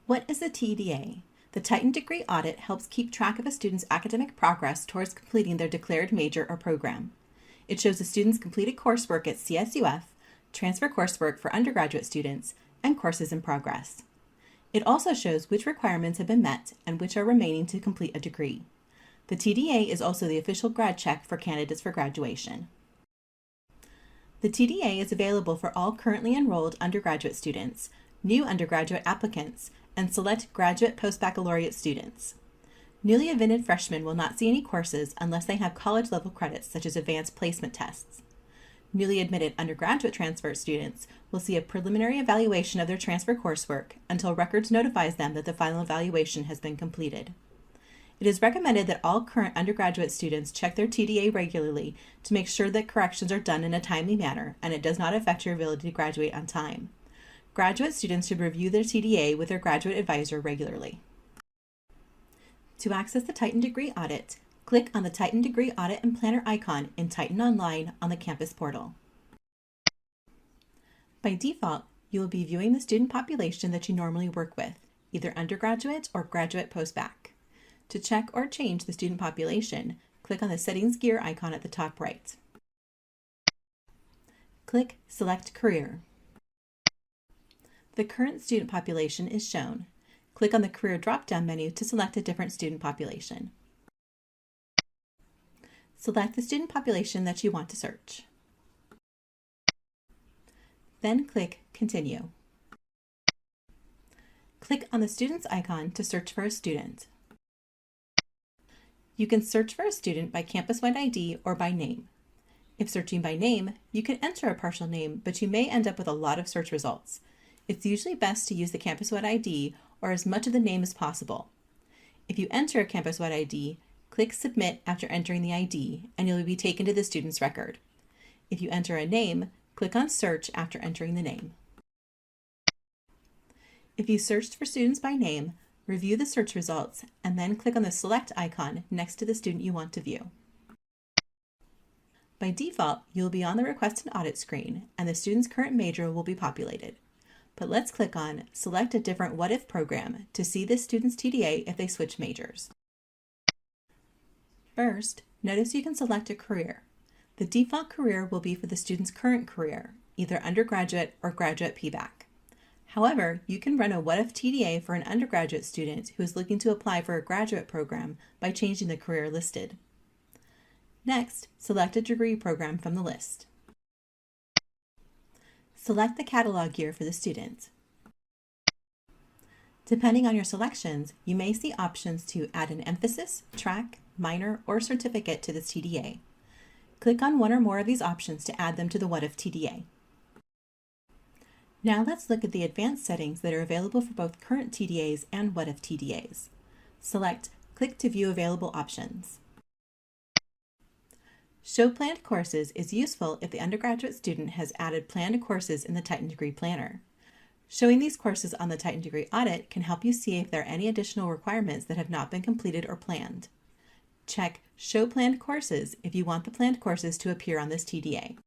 What is a TDA? The Titan Degree Audit helps keep track of a student's academic progress towards completing their declared major or program. It shows a student's completed coursework at CSUF, transfer coursework for undergraduate students, and courses in progress. It also shows which requirements have been met and which are remaining to complete a degree. The TDA is also the official grad check for candidates for graduation. The TDA is available for all currently enrolled undergraduate students, new undergraduate applicants, and select graduate post-baccalaureate students. Newly admitted freshmen will not see any courses unless they have college-level credits such as advanced placement tests. Newly admitted undergraduate transfer students will see a preliminary evaluation of their transfer coursework until Records notifies them that the final evaluation has been completed. It is recommended that all current undergraduate students check their TDA regularly to make sure that corrections are done in a timely manner and it does not affect your ability to graduate on time. Graduate students should review their TDA with their graduate advisor regularly. To access the Titan Degree Audit, click on the Titan Degree Audit and Planner icon in Titan Online on the campus portal. By default, you will be viewing the student population that you normally work with, either undergraduate or graduate post-bac. To check or change the student population, click on the Settings gear icon at the top right. Click Select Career. The current student population is shown. Click on the Career drop-down menu to select a different student population. Select the student population that you want to search. Then click Continue. Click on the Students icon to search for a student. You can search for a student by campus-wide ID or by name. If searching by name, you can enter a partial name, but you may end up with a lot of search results. It's usually best to use the campus-wide ID or as much of the name as possible. If you enter a campus-wide ID, click Submit after entering the ID, and you'll be taken to the student's record. If you enter a name, click on Search after entering the name. If you searched for students by name, review the search results, and then click on the Select icon next to the student you want to view. By default, you'll be on the Request an Audit screen, and the student's current major will be populated. But let's click on Select a different What If program to see this student's TDA if they switch majors. First, notice you can select a career. The default career will be for the student's current career, either undergraduate or graduate PBAC. However, you can run a What If TDA for an undergraduate student who is looking to apply for a graduate program by changing the career listed. Next, select a degree program from the list. Select the catalog year for the student. Depending on your selections, you may see options to add an emphasis, track, minor, or certificate to this TDA. Click on one or more of these options to add them to the What If TDA. Now let's look at the advanced settings that are available for both current TDAs and What If TDAs. Select Click to view available options. Show planned courses is useful if the undergraduate student has added planned courses in the Titan Degree Planner. Showing these courses on the Titan Degree Audit can help you see if there are any additional requirements that have not been completed or planned. Check Show Planned Courses if you want the planned courses to appear on this TDA.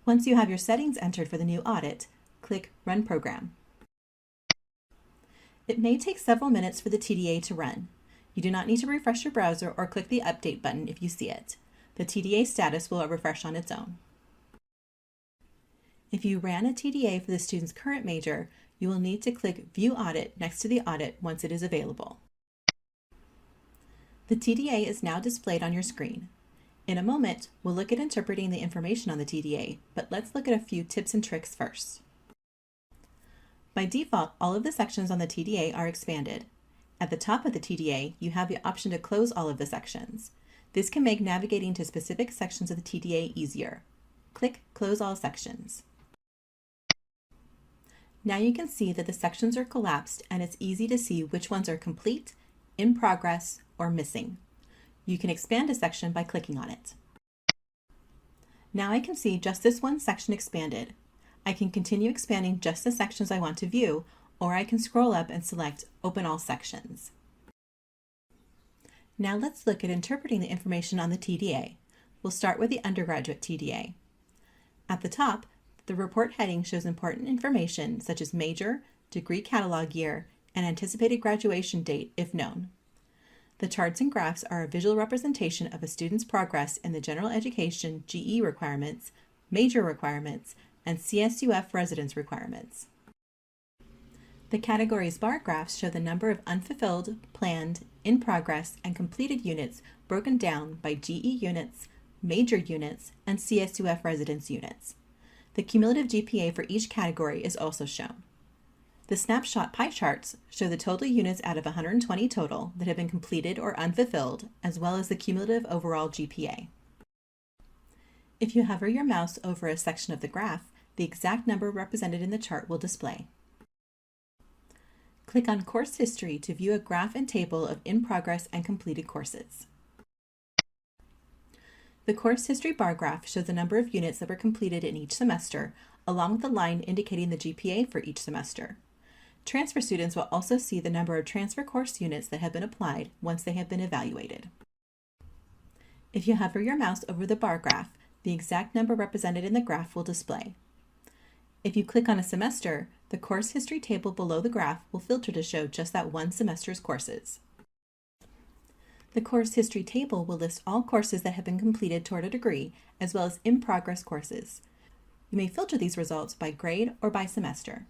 Once you have your settings entered for the new audit, click Run Program. It may take several minutes for the TDA to run. You do not need to refresh your browser or click the Update button if you see it. The TDA status will refresh on its own. If you ran a TDA for the student's current major, you will need to click View Audit next to the audit once it is available. The TDA is now displayed on your screen. In a moment, we'll look at interpreting the information on the TDA, but let's look at a few tips and tricks first. By default, all of the sections on the TDA are expanded. At the top of the TDA, you have the option to close all of the sections. This can make navigating to specific sections of the TDA easier. Click Close All Sections. Now you can see that the sections are collapsed and it's easy to see which ones are complete, in progress, or missing. You can expand a section by clicking on it. Now I can see just this one section expanded. I can continue expanding just the sections I want to view, or I can scroll up and select Open All Sections. Now let's look at interpreting the information on the TDA. We'll start with the undergraduate TDA. At the top, the report heading shows important information such as major, degree catalog year, and anticipated graduation date if known. The charts and graphs are a visual representation of a student's progress in the general education GE requirements, major requirements, and CSUF residence requirements. The categories bar graphs show the number of unfulfilled, planned, in progress, and completed units broken down by GE units, major units, and CSUF residence units. The cumulative GPA for each category is also shown. The snapshot pie charts show the total units out of 120 total that have been completed or unfulfilled, as well as the cumulative overall GPA. If you hover your mouse over a section of the graph, the exact number represented in the chart will display. Click on Course History to view a graph and table of in-progress and completed courses. The Course History bar graph shows the number of units that were completed in each semester, along with a line indicating the GPA for each semester. Transfer students will also see the number of transfer course units that have been applied once they have been evaluated. If you hover your mouse over the bar graph, the exact number represented in the graph will display. If you click on a semester, the course history table below the graph will filter to show just that one semester's courses. The course history table will list all courses that have been completed toward a degree, as well as in-progress courses. You may filter these results by grade or by semester.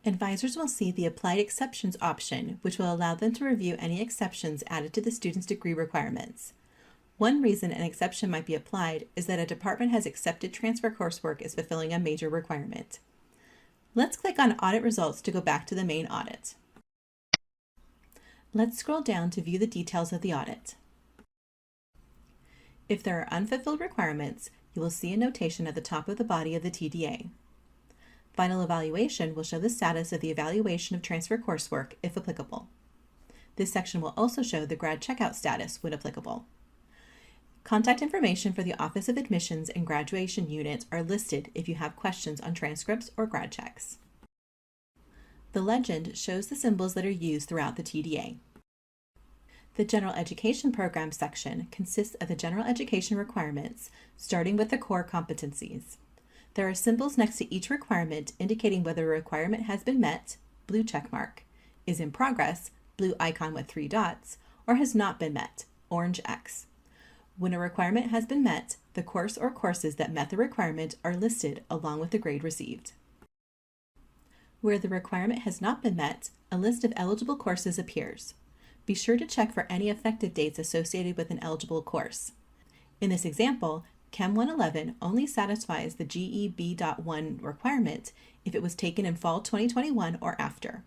Advisors will see the Applied Exceptions option, which will allow them to review any exceptions added to the student's degree requirements. One reason an exception might be applied is that a department has accepted transfer coursework as fulfilling a major requirement. Let's click on Audit Results to go back to the main audit. Let's scroll down to view the details of the audit. If there are unfulfilled requirements, you will see a notation at the top of the body of the TDA. Final evaluation will show the status of the evaluation of transfer coursework, if applicable. This section will also show the grad checkout status when applicable. Contact information for the Office of Admissions and Graduation units are listed if you have questions on transcripts or grad checks. The legend shows the symbols that are used throughout the TDA. The General Education Program section consists of the general education requirements, starting with the core competencies. There are symbols next to each requirement indicating whether a requirement has been met, blue check mark, is in progress, blue icon with 3 dots, or has not been met, orange X. When a requirement has been met, the course or courses that met the requirement are listed along with the grade received. Where the requirement has not been met, a list of eligible courses appears. Be sure to check for any effective dates associated with an eligible course. In this example, Chem 111 only satisfies the GEB.1 requirement if it was taken in fall 2021 or after.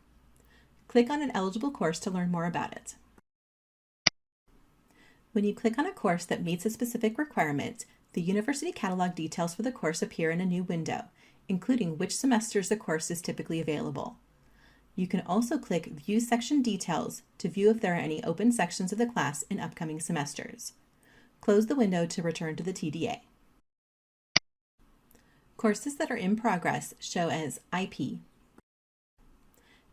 Click on an eligible course to learn more about it. When you click on a course that meets a specific requirement, the university catalog details for the course appear in a new window, including which semesters the course is typically available. You can also click View Section Details to view if there are any open sections of the class in upcoming semesters. Close the window to return to the TDA. Courses that are in progress show as IP.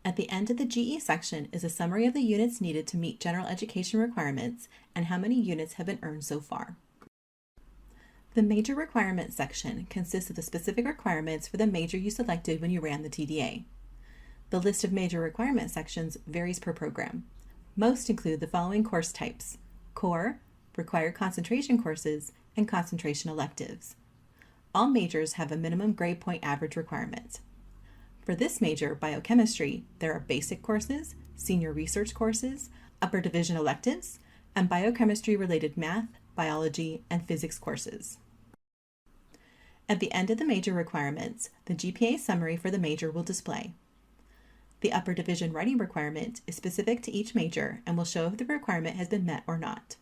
At the end of the GE section is a summary of the units needed to meet general education requirements and how many units have been earned so far. The Major Requirements section consists of the specific requirements for the major you selected when you ran the TDA. The list of major requirement sections varies per program. Most include the following course types: core, required concentration courses, and concentration electives. All majors have a minimum grade point average requirement. For this major, biochemistry, there are basic courses, senior research courses, upper division electives, and biochemistry-related math, biology, and physics courses. At the end of the major requirements, the GPA summary for the major will display. The upper division writing requirement is specific to each major and will show if the requirement has been met or not.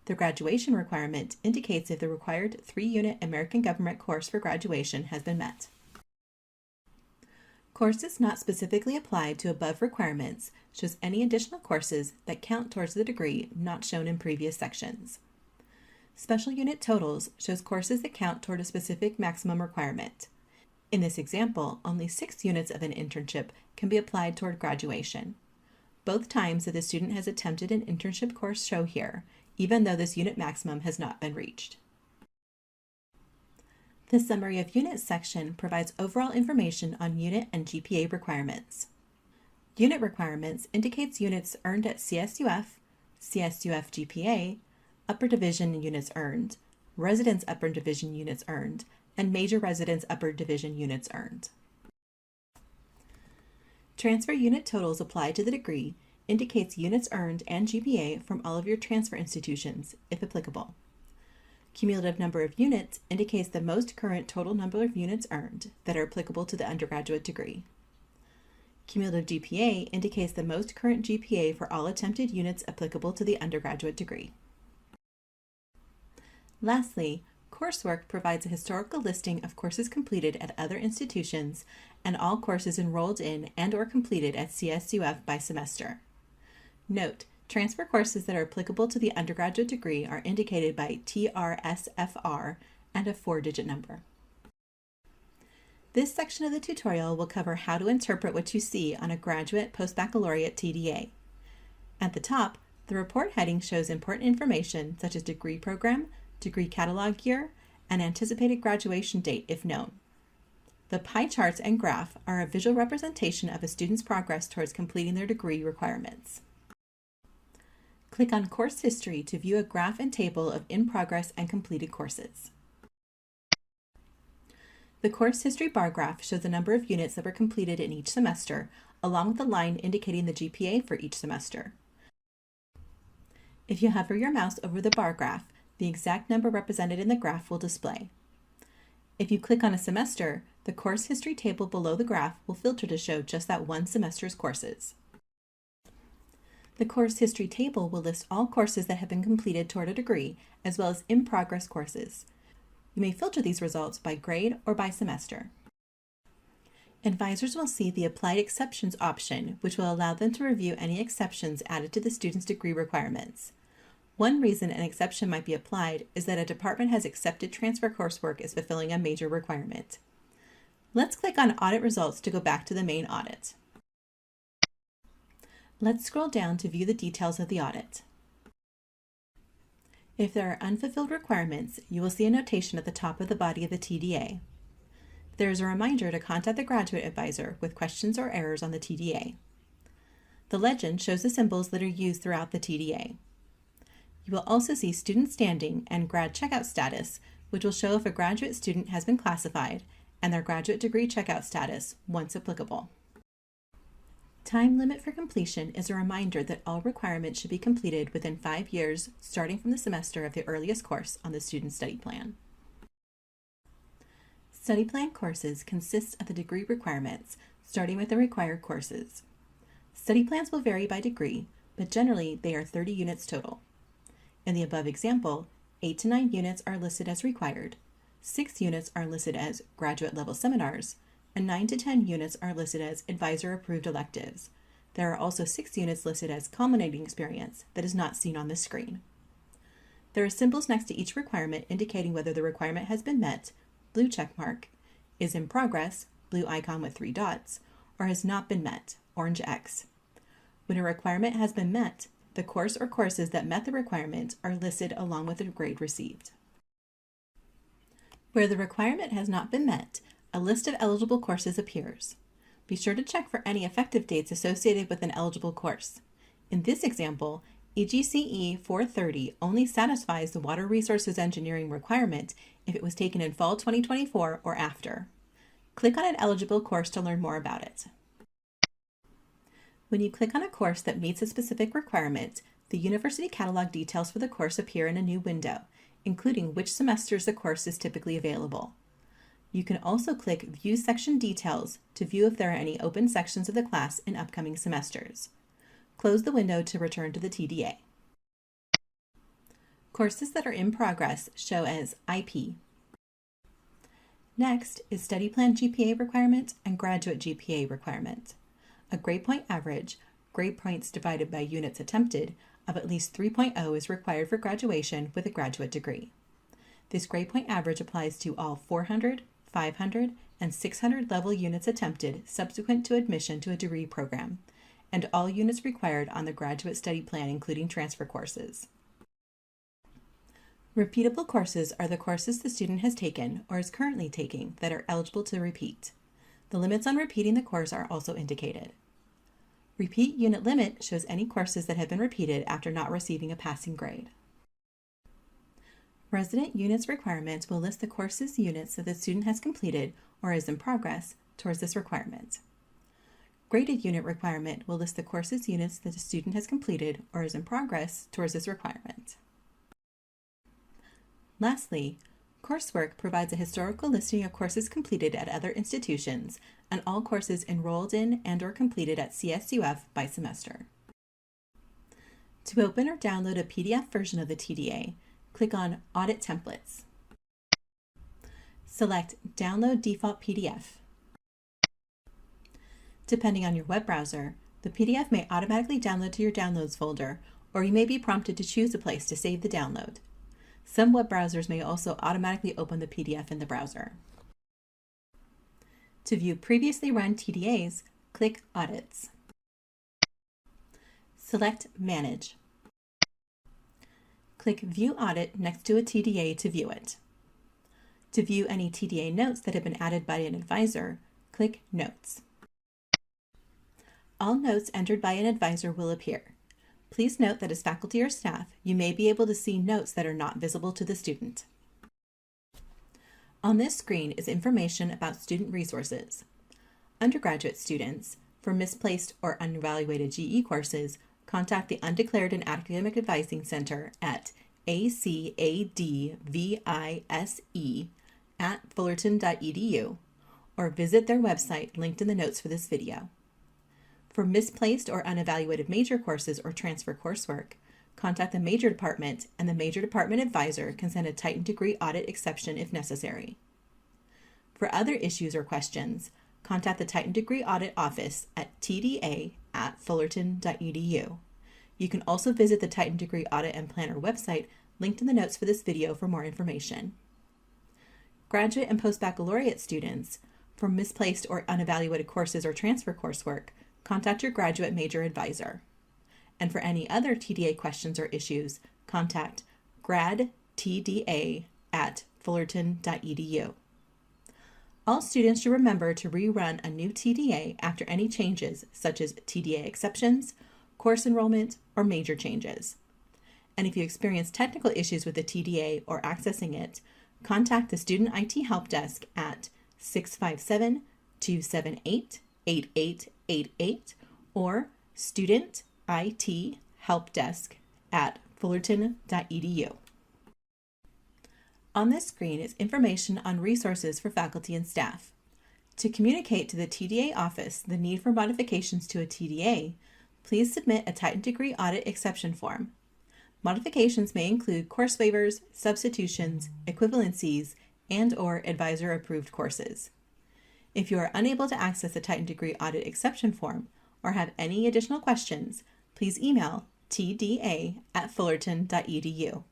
The graduation requirement indicates if the required 3-unit American Government course for graduation has been met. Courses not specifically applied to above requirements shows any additional courses that count towards the degree not shown in previous sections. Special unit totals shows courses that count toward a specific maximum requirement. In this example, only 6 units of an internship can be applied toward graduation. Both times that the student has attempted an internship course show here, even though this unit maximum has not been reached. The Summary of Units section provides overall information on unit and GPA requirements. Unit requirements indicates units earned at CSUF, CSUF GPA, upper division units earned, residence upper division units earned, and major residence upper division units earned. Transfer unit totals applied to the degree indicates units earned and GPA from all of your transfer institutions, if applicable. Cumulative number of units indicates the most current total number of units earned that are applicable to the undergraduate degree. Cumulative GPA indicates the most current GPA for all attempted units applicable to the undergraduate degree. Lastly, coursework provides a historical listing of courses completed at other institutions and all courses enrolled in and/or completed at CSUF by semester. Note: transfer courses that are applicable to the undergraduate degree are indicated by TRSFR and a 4-digit number. This section of the tutorial will cover how to interpret what you see on a graduate post-baccalaureate TDA. At the top, the report heading shows important information such as degree program, degree catalog year, and anticipated graduation date if known. The pie charts and graph are a visual representation of a student's progress towards completing their degree requirements. Click on Course History to view a graph and table of in-progress and completed courses. The Course History bar graph shows the number of units that were completed in each semester, along with a line indicating the GPA for each semester. If you hover your mouse over the bar graph, the exact number represented in the graph will display. If you click on a semester, the Course History table below the graph will filter to show just that one semester's courses. The Course History table will list all courses that have been completed toward a degree, as well as in-progress courses. You may filter these results by grade or by semester. Advisors will see the Applied Exceptions option, which will allow them to review any exceptions added to the student's degree requirements. One reason an exception might be applied is that a department has accepted transfer coursework as fulfilling a major requirement. Let's click on Audit Results to go back to the main audit. Let's scroll down to view the details of the audit. If there are unfulfilled requirements, you will see a notation at the top of the body of the TDA. There is a reminder to contact the graduate advisor with questions or errors on the TDA. The legend shows the symbols that are used throughout the TDA. You will also see student standing and grad checkout status, which will show if a graduate student has been classified, and their graduate degree checkout status, once applicable. Time limit for completion is a reminder that all requirements should be completed within 5 years, starting from the semester of the earliest course on the student study plan. Study plan courses consist of the degree requirements, starting with the required courses. Study plans will vary by degree, but generally they are 30 units total. In the above example, 8 to 9 units are listed as required, 6 units are listed as graduate level seminars, and 9 to 10 units are listed as advisor-approved electives. There are also 6 units listed as culminating experience that is not seen on the screen. There are symbols next to each requirement indicating whether the requirement has been met, blue check mark, is in progress, blue icon with 3 dots, or has not been met, orange X. When a requirement has been met, the course or courses that met the requirement are listed along with the grade received. Where the requirement has not been met, a list of eligible courses appears. Be sure to check for any effective dates associated with an eligible course. In this example, EGCE 430 only satisfies the Water Resources Engineering requirement if it was taken in fall 2024 or after. Click on an eligible course to learn more about it. When you click on a course that meets a specific requirement, the university catalog details for the course appear in a new window, including which semesters the course is typically available. You can also click View Section Details to view if there are any open sections of the class in upcoming semesters. Close the window to return to the TDA. Courses that are in progress show as IP. Next is Study Plan GPA requirement and Graduate GPA requirement. A grade point average, grade points divided by units attempted, of at least 3.0 is required for graduation with a graduate degree. This grade point average applies to all 400, 500, and 600 level units attempted subsequent to admission to a degree program, and all units required on the graduate study plan including transfer courses. Repeatable courses are the courses the student has taken or is currently taking that are eligible to repeat. The limits on repeating the course are also indicated. Repeat unit limit shows any courses that have been repeated after not receiving a passing grade. Resident units requirements will list the courses units that the student has completed or is in progress towards this requirement. Graded unit requirement will list the courses units that the student has completed or is in progress towards this requirement. Lastly, coursework provides a historical listing of courses completed at other institutions and all courses enrolled in and/or completed at CSUF by semester. To open or download a PDF version of the TDA, click on Audit Templates. Select Download Default PDF. Depending on your web browser, the PDF may automatically download to your Downloads folder, or you may be prompted to choose a place to save the download. Some web browsers may also automatically open the PDF in the browser. To view previously run TDAs, click Audits. Select Manage. Click View Audit next to a TDA to view it. To view any TDA notes that have been added by an advisor, click Notes. All notes entered by an advisor will appear. Please note that as faculty or staff, you may be able to see notes that are not visible to the student. On this screen is information about student resources. Undergraduate students, for misplaced or unevaluated GE courses, contact the Undeclared and Academic Advising Center at acadvise@fullerton.edu or visit their website linked in the notes for this video. For misplaced or unevaluated major courses or transfer coursework, contact the major department and the major department advisor can send a Titan Degree Audit exception if necessary. For other issues or questions, contact the Titan Degree Audit office at tda@fullerton.edu. You can also visit the Titan Degree Audit and Planner website linked in the notes for this video for more information. Graduate and post-baccalaureate students, for misplaced or unevaluated courses or transfer coursework, contact your graduate major advisor. And for any other TDA questions or issues, contact gradtda@fullerton.edu. All students should remember to rerun a new TDA after any changes such as TDA exceptions, course enrollment, or major changes. And if you experience technical issues with the TDA or accessing it, contact the Student IT Help Desk at 657-278-8888 or studentithelpdesk@fullerton.edu. On this screen is information on resources for faculty and staff. To communicate to the TDA office the need for modifications to a TDA, please submit a Titan Degree Audit exception form. Modifications may include course waivers, substitutions, equivalencies, and/or advisor-approved courses. If you are unable to access the Titan Degree Audit exception form or have any additional questions, please email tda@fullerton.edu.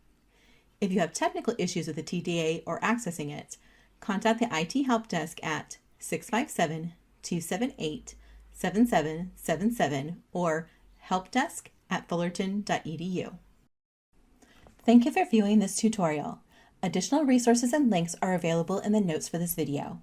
If you have technical issues with the TDA or accessing it, contact the IT Help Desk at 657-278-7777 or helpdesk@fullerton.edu. Thank you for viewing this tutorial. Additional resources and links are available in the notes for this video.